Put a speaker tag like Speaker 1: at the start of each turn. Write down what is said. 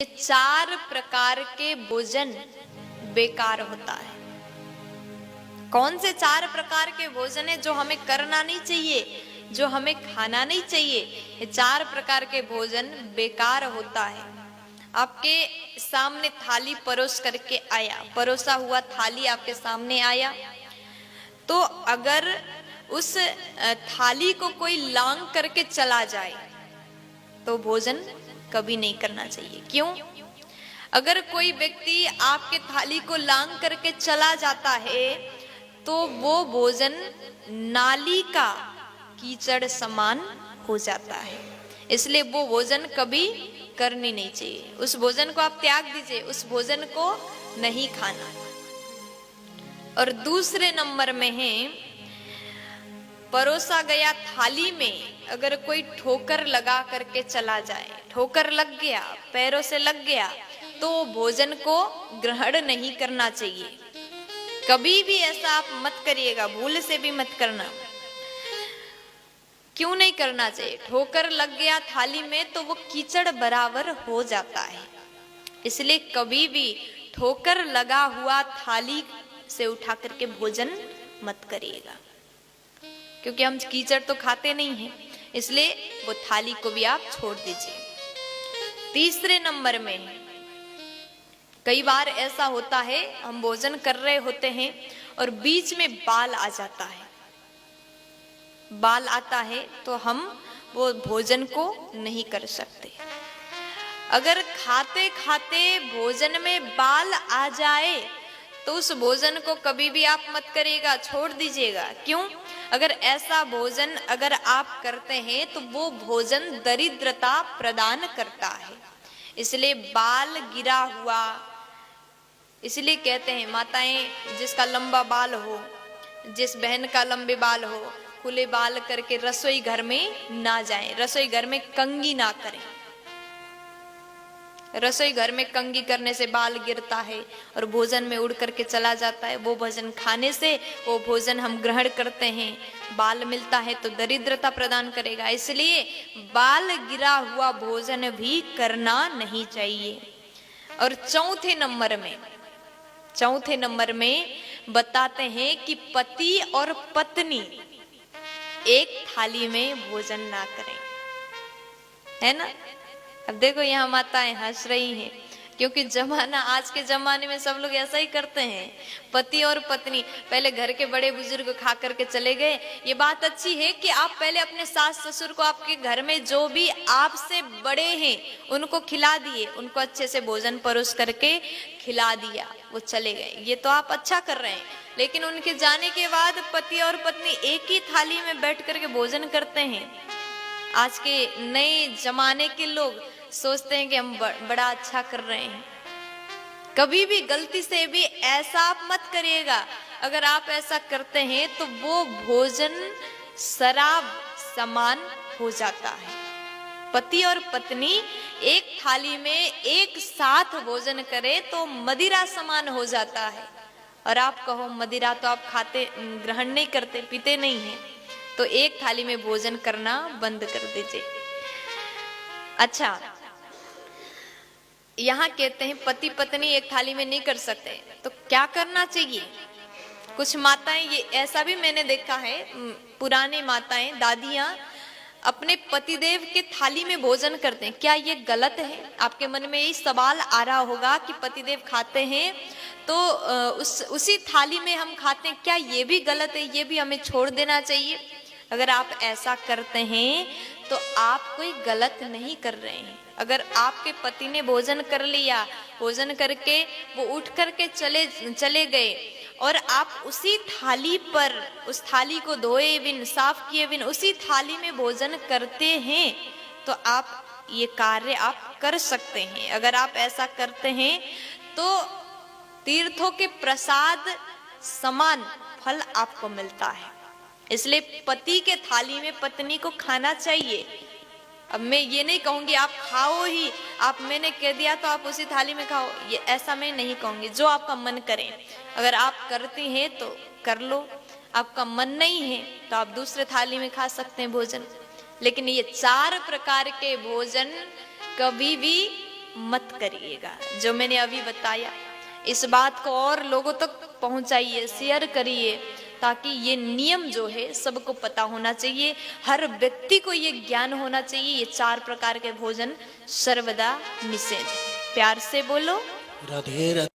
Speaker 1: चार प्रकार के भोजन बेकार होता है। कौन से चार प्रकार के भोजन है जो हमें करना नहीं चाहिए, जो हमें खाना नहीं चाहिए? ये चार प्रकार के भोजन बेकार होता है। आपके सामने थाली परोस करके आया, परोसा हुआ थाली आपके सामने आया, तो अगर उस थाली को कोई लांग करके चला जाए तो भोजन कभी नहीं करना चाहिए। क्यों? अगर कोई व्यक्ति आपके थाली को लांग करके चला जाता है तो वो भोजन नाली का कीचड़ समान हो जाता है, इसलिए वो भोजन कभी करनी नहीं चाहिए। उस भोजन को आप त्याग दीजिए, उस भोजन को नहीं खाना। और दूसरे नंबर में है, परोसा गया थाली में अगर कोई ठोकर लगा करके चला जाए, ठोकर लग गया, पैरों से लग गया, तो भोजन को ग्रहण नहीं करना चाहिए। कभी भी ऐसा आप मत करिएगा, भूल से भी मत करना। क्यों नहीं करना चाहिए? ठोकर लग गया थाली में तो वो कीचड़ बराबर हो जाता है, इसलिए कभी भी ठोकर लगा हुआ थाली से उठा करके भोजन मत करिएगा, क्योंकि हम कीचड़ तो खाते नहीं हैं, इसलिए वो थाली को भी आप छोड़ दीजिए। तीसरे नंबर में, कई बार ऐसा होता है हम भोजन कर रहे होते हैं और बीच में बाल आ जाता है, बाल आता है तो हम वो भोजन को नहीं कर सकते। अगर खाते खाते भोजन में बाल आ जाए तो उस भोजन को कभी भी आप मत करिएगा, छोड़ दीजिएगा। क्यों? अगर ऐसा भोजन अगर आप करते हैं तो वो भोजन दरिद्रता प्रदान करता है, इसलिए बाल गिरा हुआ, इसलिए कहते हैं माताएं जिसका लंबा बाल हो, जिस बहन का लंबे बाल हो, खुले बाल करके रसोई घर में ना जाएं, रसोई घर में कंघी ना करें। रसोई घर में कंघी करने से बाल गिरता है और भोजन में उड़ करके चला जाता है। वो भोजन खाने से, वो भोजन हम ग्रहण करते हैं, बाल मिलता है तो दरिद्रता प्रदान करेगा, इसलिए बाल गिरा हुआ भोजन भी करना नहीं चाहिए। और चौथे नंबर में बताते हैं कि पति और पत्नी एक थाली में भोजन ना करें, है ना? अब देखो यहाँ माताएं हंस रही हैं, क्योंकि जमाना, आज के जमाने में सब लोग ऐसा ही करते हैं। पति और पत्नी, पहले घर के बड़े बुजुर्ग खा करके चले गए। ये बात अच्छी है कि आप पहले अपने सास ससुर को, आपके घर में जो भी आपसे बड़े हैं उनको खिला दिए, उनको अच्छे से भोजन परोस करके खिला दिया, वो चले गए, ये तो आप अच्छा कर रहे हैं। लेकिन उनके जाने के बाद पति और पत्नी एक ही थाली में बैठ करके भोजन करते हैं। आज के नए जमाने के लोग सोचते हैं कि हम बड़ा अच्छा कर रहे हैं। कभी भी गलती से भी ऐसा आप मत करिएगा। अगर आप ऐसा करते हैं तो वो भोजन शराब समान हो जाता है। पति और पत्नी एक थाली में एक साथ भोजन करे तो मदिरा समान हो जाता है। और आप कहो मदिरा तो आप खाते, ग्रहण नहीं करते, पीते नहीं हैं, तो एक थाली में भोजन करना बंद कर दीजिए। अच्छा, यहाँ कहते हैं पति पत्नी एक थाली में नहीं कर सकते, तो क्या करना चाहिए? कुछ माताएं, ये ऐसा भी मैंने देखा है, पुराने माताएं, दादियां अपने पतिदेव के थाली में भोजन करते हैं। क्या ये गलत है? आपके मन में यही सवाल आ रहा होगा कि पतिदेव खाते हैं तो उसी थाली में हम खाते हैं, क्या ये भी गलत है? ये भी हमें छोड़ देना चाहिए? अगर आप ऐसा करते हैं तो आप कोई गलत नहीं कर रहे हैं। अगर आपके पति ने भोजन कर लिया, भोजन करके वो उठ करके चले गए और आप उसी थाली पर, उस थाली को धोए बिन, साफ किए बिन उसी थाली में भोजन करते हैं, तो आप ये कार्य आप कर सकते हैं। अगर आप ऐसा करते हैं तो तीर्थों के प्रसाद समान फल आपको मिलता है। इसलिए पति के थाली में पत्नी को खाना चाहिए। अब मैं ये नहीं कहूंगी आप खाओ ही, आप, मैंने कह दिया तो आप उसी थाली में खाओ, ये ऐसा मैं नहीं कहूंगी। जो आपका मन करे, अगर आप करती हैं तो कर लो, आपका मन नहीं है तो आप दूसरे थाली में खा सकते हैं भोजन। लेकिन ये चार प्रकार के भोजन कभी भी मत करिएगा। जो मैंने अभी बताया, इस बात को और लोगों तक पहुंचाइए, शेयर करिए, ताकि ये नियम जो है सबको पता होना चाहिए। हर व्यक्ति को ये ज्ञान होना चाहिए, ये 4 प्रकार के भोजन सर्वदा निषेध। प्यार से बोलो
Speaker 2: राधे राधे।